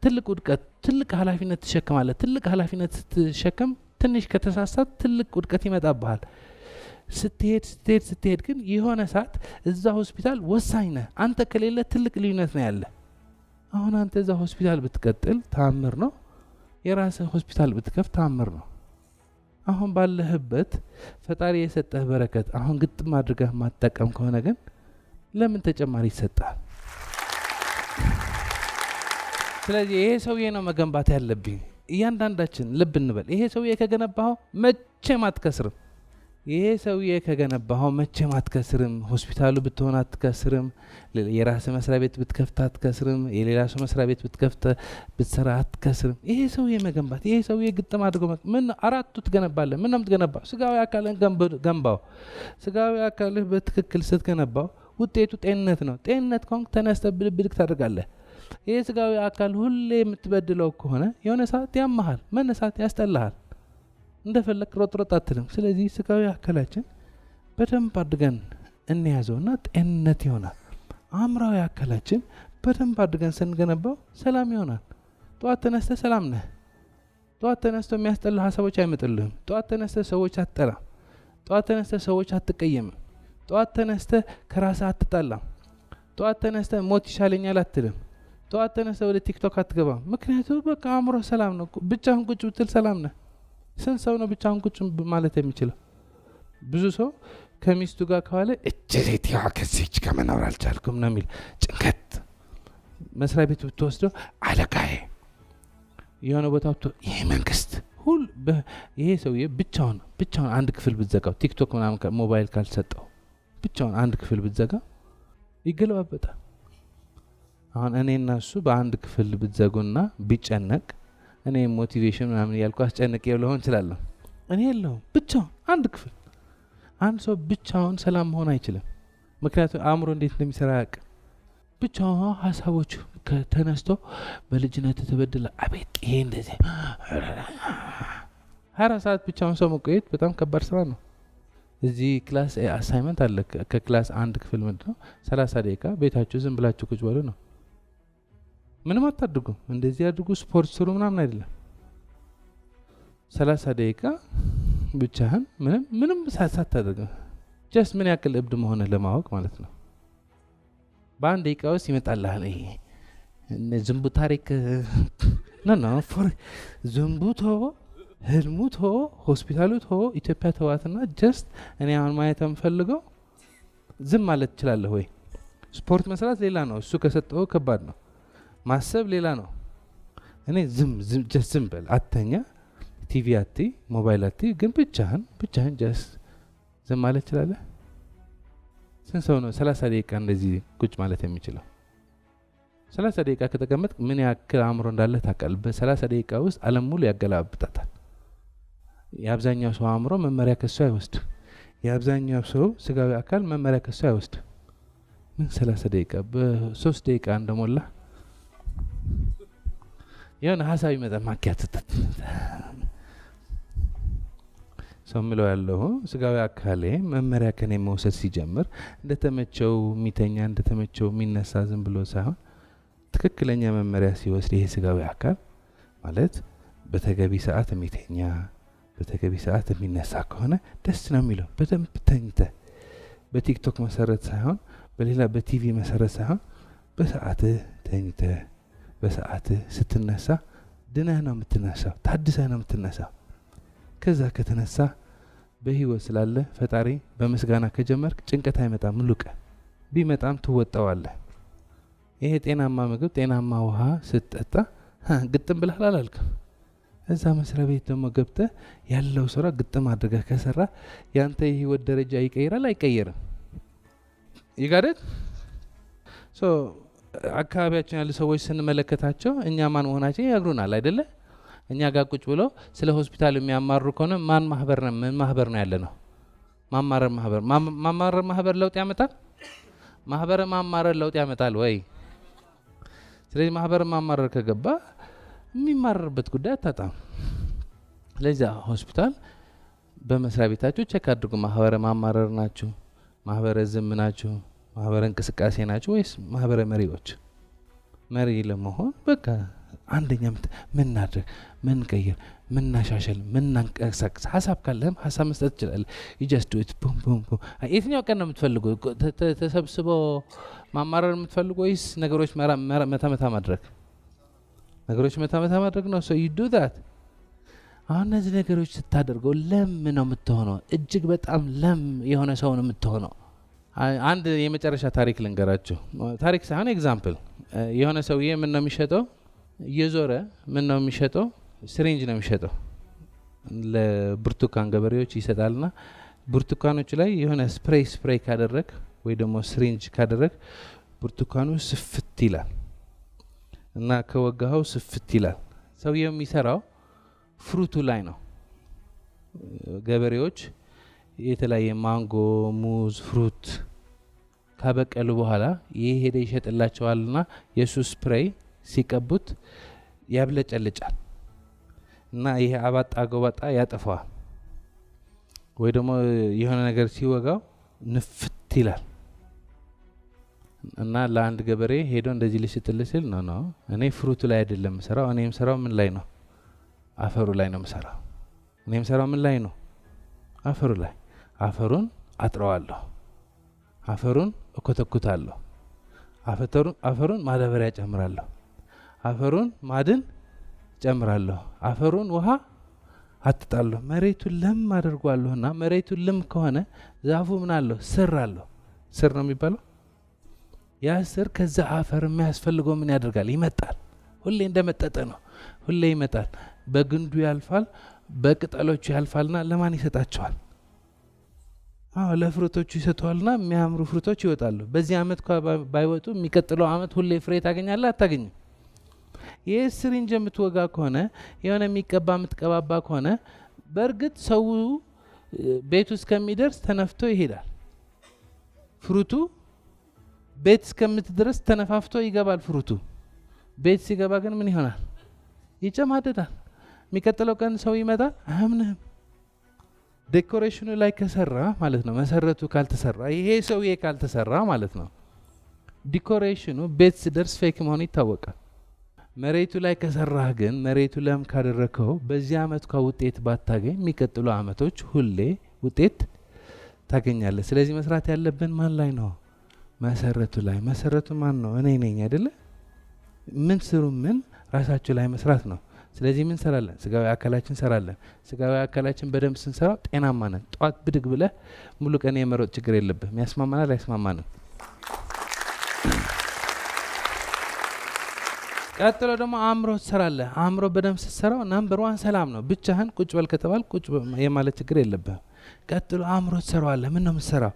ትልቅ ውድቀት፣ ትልቅ ኃላፊነት ትሸከማለህ። ትልቅ ኃላፊነት ስትሸከም ትንሽ ከተሳሳት ትልቅ ውድቀት ይመጣብሃል። ስትሄድ ግን የሆነ ሰዓት እዛ ሆስፒታል ወሳኝ ነህ። አንተ ከሌለ ትልቅ ልዩነት ነው ያለ። አሁን አንተ እዛ ሆስፒታል ብትቀጥል ታምር ነው። የራስህ ሆስፒታል ብትከፍት ታምር ነው። አሁን ባለህበት ፈጣሪ የሰጠህ በረከት አሁን ግጥም አድርገህ ማጠቀም ከሆነ ግን ለምን ተጨማሪ ይሰጣል? ስለዚህ ይሄ ሰውዬ ነው መገንባት ያለብኝ። እያንዳንዳችን ልብ እንበል። ይሄ ሰውዬ ከገነባኸው መቼም አትከስርም። ይሄ ሰውዬ ከገነባኸው መቼም አትከስርም። ሆስፒታሉ ብትሆን አትከስርም። የራስህ መስሪያ ቤት ብትከፍት አትከስርም። የሌላ ሰው መስሪያ ቤት ብትከፍት ብትሰራ አትከስርም። ይሄ ሰውዬ መገንባት፣ ይሄ ሰውዬ ግጥም አድርጎ ምን አራቱ ትገነባለህ? ምን ነው የምትገነባው? ስጋዊ አካልህን ገንባው። ስጋዊ አካልህ በትክክል ስትገነባው ውጤቱ ጤንነት ነው። ጤንነት ከሆንክ ተነስተህ ብድግ ታደርጋለህ። ይህ ስጋዊ አካል ሁሌ የምትበድለው ከሆነ የሆነ ሰዓት ያመሃል፣ መነሳት ያስጠላሃል፣ እንደፈለክ ሮጥሮጥ አትልም። ስለዚህ ስጋዊ አካላችን በደንብ አድርገን እንያዘውና ጤንነት ይሆናል። አእምራዊ አካላችን በደንብ አድርገን ስንገነባው ሰላም ይሆናል። ጠዋት ተነስተህ ሰላም ነህ። ጠዋት ተነስተህ የሚያስጠላ ሀሳቦች አይመጡልህም። ጠዋት ተነስተህ ሰዎች አትጠላም። ጠዋት ተነስተህ ሰዎች አትቀየምም። ጠዋት ተነስተህ ከራስህ አትጣላም። ጠዋት ተነስተህ ሞት ይሻለኛል አትልም። ጠዋት ተነስተህ ወደ ቲክቶክ አትገባም። ምክንያቱም በቃ አእምሮ ሰላም ነው። ብቻህን ቁጭ ብትል ሰላም ነህ። ስንት ሰው ነው ብቻህን ቁጭ ማለት የሚችለው? ብዙ ሰው ከሚስቱ ጋር ከዋለ እጅሬት ያ ከዚች ከመኖር አልቻልኩም ነው የሚል ጭንቀት። መስሪያ ቤት ብትወስደው አለቃዬ፣ የሆነ ቦታ ይሄ መንግስት ይሄ ሰውዬ ብቻውን አንድ ክፍል ብትዘጋው፣ ቲክቶክ ምናምን ሞባይል ካልሰጠው ብቻውን አንድ ክፍል ብትዘጋ ይገለባበጣል። አሁን እኔና እሱ በአንድ ክፍል ብትዘጉና ቢጨነቅ እኔ ሞቲቬሽን ምናምን ያልኩ አስጨንቄ ልሆን እችላለሁ። እኔ የለውም ብቻውን አንድ ክፍል። አንድ ሰው ብቻውን ሰላም መሆን አይችልም። ምክንያቱም አእምሮ እንዴት እንደሚሰራ ያውቅ። ብቻውን ሀሳቦቹ ከተነስቶ በልጅነት ተበድለ አቤት ይሄ እንደዚህ 24 ሰዓት ብቻውን ሰው መቆየት በጣም ከባድ ስራ ነው። እዚህ ክላስ አሳይመንት አለ። ከክላስ አንድ ክፍል ምንድነው 30 ደቂቃ ቤታችሁ ዝም ብላችሁ ቁጭ በሉ ነው። ምንም አታድርጉ፣ እንደዚህ አድርጉ፣ ስፖርት ስሩ ምናምን አይደለም። 30 ደቂቃ ብቻህን ምንም ሳታደርግ ጀስት ምን ያክል እብድ መሆንህ ለማወቅ ማለት ነው። በአንድ ደቂቃ ውስጥ ይመጣልሃል። ይሄ ዝንቡ ታሪክ ነው። ዝንቡቶ ህልሙቶ ሆስፒታሉቶ ኢትዮጵያ ተዋትና ጀስት እኔ አሁን ማየት የምፈልገው ዝም ማለት ትችላለህ ወይ? ስፖርት መስራት ሌላ ነው። እሱ ከሰጠው ከባድ ነው። ማሰብ ሌላ ነው። እኔ ዝም በል፣ አተኛ፣ ቲቪ አቲ፣ ሞባይል አቲ፣ ግን ብቻህን ጀስት ዝም ማለት ትችላለህ? ስንት ሰው ነው 30 ደቂቃ እንደዚህ ቁጭ ማለት የሚችለው? 30 ደቂቃ ከተቀመጥ ምን ያክል አእምሮ እንዳለ ታውቃለህ? በ30 ደቂቃ ውስጥ ዓለም ሙሉ ያገላብጣታል። የአብዛኛው ሰው አእምሮ መመሪያ ከሱ አይወስድ። የአብዛኛው ሰው ስጋዊ አካል መመሪያ ከሱ አይወስድ። ምን 30 ደቂቃ በ3 ደቂቃ እንደሞላ የሆነ ሀሳብ ይመጣል። ማኪያት ሰው ምለው ያለው ስጋዊ አካሌ መመሪያ ከኔ መውሰድ ሲጀምር እንደተመቸው የሚተኛ እንደተመቸው የሚነሳ ዝም ብሎ ሳይሆን ትክክለኛ መመሪያ ሲወስድ ይሄ ስጋዊ አካል ማለት በተገቢ ሰዓት የሚተኛ በተገቢ ሰዓት የሚነሳ ከሆነ ደስ ነው የሚለው። በደንብ ተኝተ በቲክቶክ መሰረት ሳይሆን በሌላ በቲቪ መሰረት ሳይሆን በሰዓትህ ተኝተ በሰዓትህ ስትነሳ ድነህ ነው የምትነሳው፣ ታድሰህ ነው የምትነሳው። ከዛ ከተነሳ በህይወት ስላለ ፈጣሪ በምስጋና ከጀመርክ ጭንቀት አይመጣም። ሙሉ ቀን ቢመጣም ትወጣዋለህ። ይሄ ጤናማ ምግብ ጤናማ ውሃ ስትጠጣ ግጥም ብለህ አላልክም። እዛ መስሪያ ቤት ደግሞ ገብተህ ያለው ስራ ግጥም አድርገህ ከሰራ ያንተ የህይወት ደረጃ ይቀይራል አይቀየርም? ይጋደት አካባቢያችን ያሉ ሰዎች ስንመለከታቸው እኛ ማን መሆናችን ያግሩናል አይደለ? እኛ ጋር ቁጭ ብለው ስለ ሆስፒታል የሚያማሩ ከሆነ ማን ማህበር ነው? ምን ማህበር ነው ያለ ነው? ማማረር ማህበር ለውጥ ያመጣል? ማህበር ማማረር ለውጥ ያመጣል ወይ? ስለዚህ ማህበር ማማረር ከገባ የሚማረርበት ጉዳይ አታጣም። ለዚያ ሆስፒታል በመስሪያ ቤታችሁ ቼክ አድርጉ። ማህበረ ማማረር ናችሁ? ማህበረ ዝም ናችሁ? ማህበረ እንቅስቃሴ ናችሁ ወይስ ማህበረ መሪዎች? መሪ ለመሆን በቃ አንደኛ ምን እናድርግ፣ ምን ቀይር፣ ምን እናሻሽል፣ ምን እናንቀሳቅስ። ሀሳብ ካለህም ሀሳብ መስጠት ትችላለህ። ጀስት ዱ ኢት ቡም ቡም ቡም። የትኛው ቀን ነው የምትፈልገው? ተሰብስበው ማማረር የምትፈልጉ ወይስ ነገሮች መታ ማድረግ? ነገሮች መታ ማድረግ ነው። ሶ ዩ ዱ ዛት። አሁን እነዚህ ነገሮች ስታደርገው ለም ነው የምትሆነው። እጅግ በጣም ለም የሆነ ሰው ነው የምትሆነው። አንድ የመጨረሻ ታሪክ ልንገራችሁ። ታሪክ ሳይሆን ኤግዛምፕል። የሆነ ሰውዬ ምን ነው የሚሸጠው? እየዞረ ምን ነው የሚሸጠው? ሲሪንጅ ነው የሚሸጠው። ለብርቱካን ገበሬዎች ይሰጣልና ብርቱካኖች ላይ የሆነ ስፕሬይ ካደረግ ወይ ደግሞ ሲሪንጅ ካደረግ ብርቱካኑ ስፍት ይላል እና ከወጋኸው ስፍት ይላል። ሰውየው የሚሰራው ፍሩቱ ላይ ነው። ገበሬዎች የተለያየ ማንጎ፣ ሙዝ፣ ፍሩት ካበቀሉ በኋላ ይሄ ሄደ ይሸጥላቸዋልና የሱ ስፕሬይ ሲቀቡት ያብለጨልጫል እና ይሄ አባጣ ጎባጣ ያጠፋዋል። ወይ ደግሞ የሆነ ነገር ሲወጋው ንፍት ይላል እና ለአንድ ገበሬ ሄዶ እንደዚህ ልሽጥልህ ሲል ነው እኔ ፍሩቱ ላይ አይደለም የምሰራው። እኔ የምሰራው ምን ላይ ነው? አፈሩ ላይ ነው የምሰራው። እኔ የምሰራው ምን ላይ ነው? አፈሩ ላይ። አፈሩን አጥረዋለሁ፣ አፈሩን እኮተኩታለሁ፣ አፈሩን ማዳበሪያ ጨምራለሁ፣ አፈሩን ማድን ጨምራለሁ፣ አፈሩን ውሃ አትጣለሁ፣ መሬቱን ለም አድርጓለሁና መሬቱን ለም ከሆነ ዛፉ ምን አለው? ስር አለው። ስር ነው የሚባለው። ያ ስር ከዛ አፈር የሚያስፈልገው ምን ያደርጋል? ይመጣል። ሁሌ እንደመጠጠ ነው። ሁሌ ይመጣል። በግንዱ ያልፋል፣ በቅጠሎቹ ያልፋልና ለማን ይሰጣቸዋል? ለፍሩቶቹ ይሰጠዋልና የሚያምሩ ፍሩቶች ይወጣሉ። በዚህ አመት ባይወጡ የሚቀጥለው አመት ሁሌ ፍሬ ታገኛለህ አታገኝም? ይህ ሲሪንጅ የምትወጋ ከሆነ የሆነ የሚቀባ የምትቀባባ ከሆነ በእርግጥ ሰው ቤቱ እስከሚደርስ ተነፍቶ ይሄዳል። ፍሩቱ ቤት እስከምትደርስ ተነፋፍቶ ይገባል። ፍሩቱ ቤት ሲገባ ግን ምን ይሆናል? ይጨማደዳል። የሚቀጥለው ቀን ሰው ይመጣል፣ አያምንህም። ዴኮሬሽኑ ላይ ከሰራ ማለት ነው፣ መሰረቱ ካልተሰራ፣ ይሄ ሰውዬ ካልተሰራ ማለት ነው፣ ዲኮሬሽኑ ቤት ሲደርስ ፌክ መሆኑ ይታወቃል። መሬቱ ላይ ከሰራህ ግን መሬቱ ለም ካደረከው በዚህ አመት ውጤት ባታገኝ የሚቀጥሉ አመቶች ሁሌ ውጤት ታገኛለህ። ስለዚህ መስራት ያለብን ማን ላይ ነው? መሰረቱ ላይ። መሰረቱ ማን ነው? እኔ ነኝ አይደለ? ምን ስሩ ምን ራሳችሁ ላይ መስራት ነው። ስለዚህ ምን ሰራለን? ስጋዊ አካላችን ሰራለን። ስጋዊ አካላችን በደንብ ስንሰራው ጤናማ ነን። ጧት ብድግ ብለህ ሙሉ ቀን የመሮጥ ችግር የለብህም። ያስማማናል አያስማማንም? ቀጥሎ ደግሞ አእምሮ ትሰራለህ። አእምሮ በደንብ ስትሰራው ናምበር 1 ሰላም ነው። ብቻህን ቁጭ በል ከተባል ቁጭ የማለት ችግር የለብህም። ቀጥሎ አእምሮ ትሰራዋለህ። ምን ነው የምትሰራው?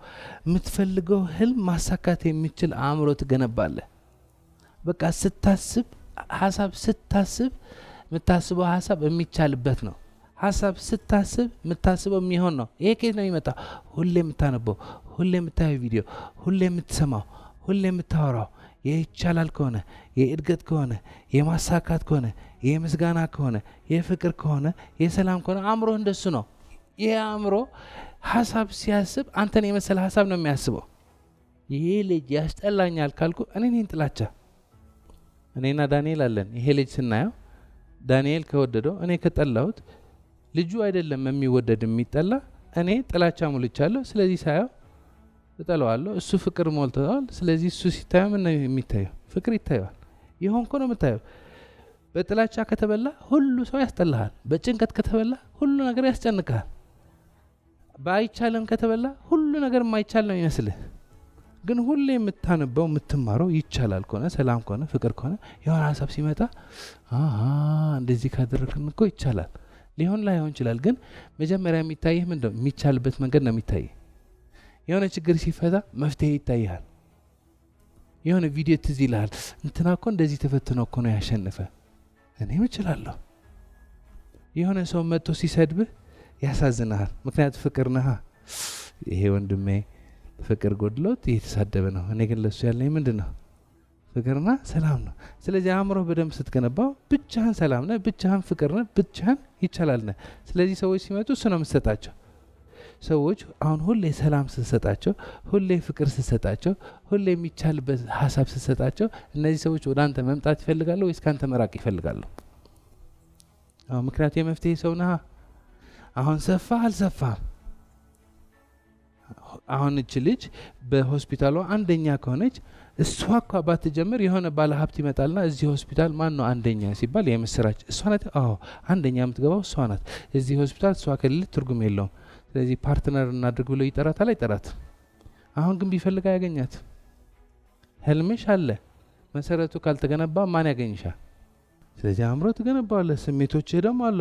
የምትፈልገው ህልም ማሳካት የሚችል አእምሮ ትገነባለህ። በቃ ስታስብ ሀሳብ ስታስብ የምታስበው ሀሳብ የሚቻልበት ነው። ሀሳብ ስታስብ የምታስበው የሚሆን ነው። ይሄ ከየት ነው የሚመጣው? ሁሌ የምታነበው፣ ሁሌ የምታየው ቪዲዮ፣ ሁሌ የምትሰማው፣ ሁሌ የምታወራው የይቻላል ከሆነ የእድገት ከሆነ የማሳካት ከሆነ የምስጋና ከሆነ የፍቅር ከሆነ የሰላም ከሆነ አእምሮ እንደሱ ነው። ይህ አእምሮ ሀሳብ ሲያስብ አንተን የመሰለ ሀሳብ ነው የሚያስበው። ይሄ ልጅ ያስጠላኛል ካልኩ እኔ ነኝ ጥላቻ። እኔና ዳንኤል አለን። ይሄ ልጅ ስናየው ዳንኤል ከወደደው እኔ ከጠላሁት ልጁ አይደለም የሚወደድ የሚጠላ፣ እኔ ጥላቻ ሙልቻለሁ። ስለዚህ ሳየው እጠለዋለሁ። እሱ ፍቅር ሞልተዋል። ስለዚህ እሱ ሲታየው ምን ነው የሚታየው? ፍቅር ይታየዋል። ይሆን እኮ ነው የምታየው። በጥላቻ ከተበላ ሁሉ ሰው ያስጠላሃል። በጭንቀት ከተበላ ሁሉ ነገር ያስጨንቃል። በአይቻልም ከተበላ ሁሉ ነገር የማይቻል ነው ይመስልህ። ግን ሁሌ የምታነበው የምትማረው ይቻላል ከሆነ ሰላም ከሆነ ፍቅር ከሆነ የሆነ ሀሳብ ሲመጣ እንደዚህ ካደረግን እኮ ይቻላል። ሊሆን ላይሆን ይችላል። ግን መጀመሪያ የሚታይህ ምንድነው? የሚቻልበት መንገድ ነው የሚታይህ። የሆነ ችግር ሲፈታ መፍትሄ ይታይሃል። የሆነ ቪዲዮ ትዝ ይልሃል። እንትና እኮ እንደዚህ ተፈትኖ እኮ ነው ያሸነፈ፣ እኔም እችላለሁ። የሆነ ሰው መጥቶ ሲሰድብህ ያሳዝንሃል። ምክንያቱ ፍቅር ነህ። ይሄ ወንድሜ ፍቅር ጎድሎት እየተሳደበ ነው፣ እኔ ግን ለሱ ያለኝ ምንድን ነው? ፍቅርና ሰላም ነው። ስለዚህ አእምሮ በደንብ ስትገነባው ብቻህን ሰላም ነህ፣ ብቻህን ፍቅር ነህ፣ ብቻህን ይቻላል ነህ። ስለዚህ ሰዎች ሲመጡ እሱ ነው የምትሰጣቸው። ሰዎች አሁን ሁሌ ሰላም ስትሰጣቸው፣ ሁሌ ፍቅር ስትሰጣቸው፣ ሁሌ የሚቻልበት ሀሳብ ስትሰጣቸው እነዚህ ሰዎች ወደ አንተ መምጣት ይፈልጋሉ ወይስ ከአንተ መራቅ ይፈልጋሉ? ምክንያቱ የመፍትሄ ሰው ነህ። አሁን ሰፋ አልሰፋም። አሁን እች ልጅ በሆስፒታሏ አንደኛ ከሆነች እሷ እኳ ባትጀምር የሆነ ባለ ሀብት ይመጣልና እዚህ ሆስፒታል ማን ነው አንደኛ ሲባል የምስራች እሷ ናት። አንደኛ የምትገባው እሷ ናት። እዚህ ሆስፒታል እሷ ከሌለ ትርጉም የለውም። ስለዚህ ፓርትነር እናድርግ ብሎ ይጠራታል አይጠራት? አሁን ግን ቢፈልግ ያገኛት። ህልምሽ አለ፣ መሰረቱ ካልተገነባ ማን ያገኝሻል? ስለዚህ አእምሮ ትገነባለህ። ስሜቶችህ ደግሞ አለ።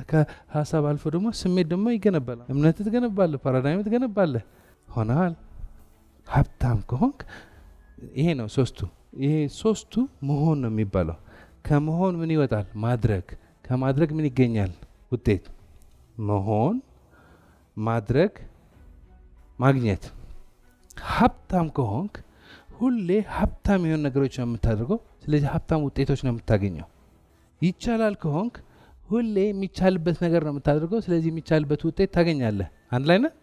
ከሀሳብ አልፎ ደግሞ ስሜት ደግሞ ይገነባል። እምነት ትገነባለህ፣ ፓራዳይም ትገነባለህ። ሆናል ሀብታም ከሆንክ ይሄ ነው ሶስቱ። ይሄ ሶስቱ መሆን ነው የሚባለው። ከመሆን ምን ይወጣል? ማድረግ። ከማድረግ ምን ይገኛል? ውጤት። መሆን፣ ማድረግ፣ ማግኘት። ሀብታም ከሆንክ ሁሌ ሀብታም የሆኑ ነገሮች ነው የምታደርገው። ስለዚህ ሀብታም ውጤቶች ነው የምታገኘው። ይቻላል ከሆንክ ሁሌ የሚቻልበት ነገር ነው የምታደርገው። ስለዚህ የሚቻልበት ውጤት ታገኛለህ። አንድ ላይ ነህ።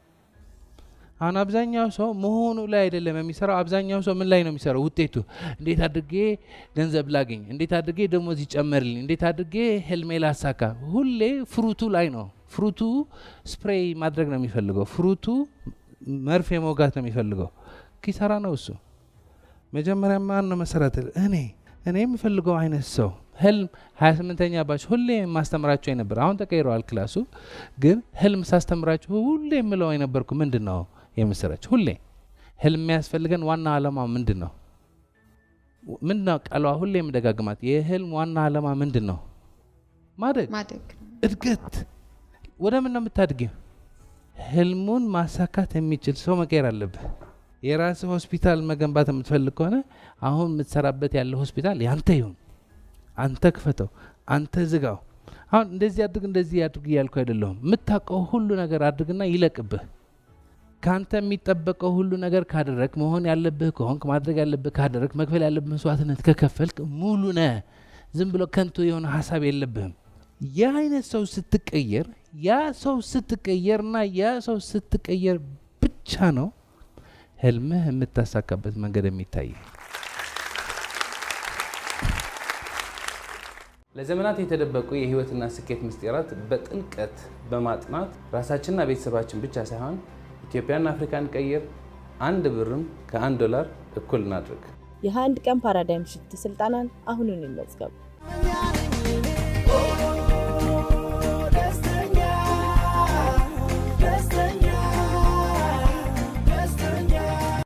አሁን አብዛኛው ሰው መሆኑ ላይ አይደለም የሚሰራው። አብዛኛው ሰው ምን ላይ ነው የሚሰራው? ውጤቱ። እንዴት አድርጌ ገንዘብ ላገኝ፣ እንዴት አድርጌ ደሞዝ ይጨመርልኝ፣ እንዴት አድርጌ ህልሜ ላሳካ። ሁሌ ፍሩቱ ላይ ነው። ፍሩቱ ስፕሬይ ማድረግ ነው የሚፈልገው። ፍሩቱ መርፌ መውጋት ነው የሚፈልገው። ኪሳራ ነው እሱ። መጀመሪያ ማን ነው መሰረት? እኔ የምፈልገው አይነት ሰው ህልም 28ኛ ባች ሁሌ ማስተምራቸው የነበር። አሁን ተቀይረዋል ክላሱ። ግን ህልም ሳስተምራቸው ሁሌ የምለው የነበርኩ ምንድን ነው የምስራች? ሁሌ ህልም የሚያስፈልገን ዋና ዓላማ ምንድን ነው? ምንድነው ቃሏ? ሁሌ የምደጋግማት የህልም ዋና ዓላማ ምንድን ነው? ማደግ፣ እድገት። ወደ ምን ነው የምታድገው? ህልሙን ማሳካት የሚችል ሰው መቀየር አለብህ። የራስ ሆስፒታል መገንባት የምትፈልግ ከሆነ አሁን የምትሰራበት ያለ ሆስፒታል ያንተ ይሁን። አንተ ክፈተው፣ አንተ ዝጋው። አሁን እንደዚህ አድርግ እንደዚህ አድርግ እያልኩ አይደለሁም። የምታውቀው ሁሉ ነገር አድርግና ይለቅብህ። ካንተ የሚጠበቀው ሁሉ ነገር ካደረግ፣ መሆን ያለብህ ከሆንክ፣ ማድረግ ያለብህ ካደረግ፣ መክፈል ያለብህ መስዋዕትነት ከከፈልክ ሙሉ ነህ። ዝም ብሎ ከንቱ የሆነ ሀሳብ የለብህም። ያ አይነት ሰው ስትቀየር፣ ያ ሰው ስትቀየርና ያ ሰው ስትቀየር ብቻ ነው ህልምህ የምታሳካበት መንገድ የሚታይ። ለዘመናት የተደበቁ የህይወትና ስኬት ምስጢራት በጥልቀት በማጥናት ራሳችንና ቤተሰባችን ብቻ ሳይሆን ኢትዮጵያና አፍሪካን ቀይር። 1 ብርም ከ1 ዶላር እኩል እናድርግ። የ21 ቀን ፓራዳይም ሽፍት ስልጠናን አሁኑን ይመዝገቡ።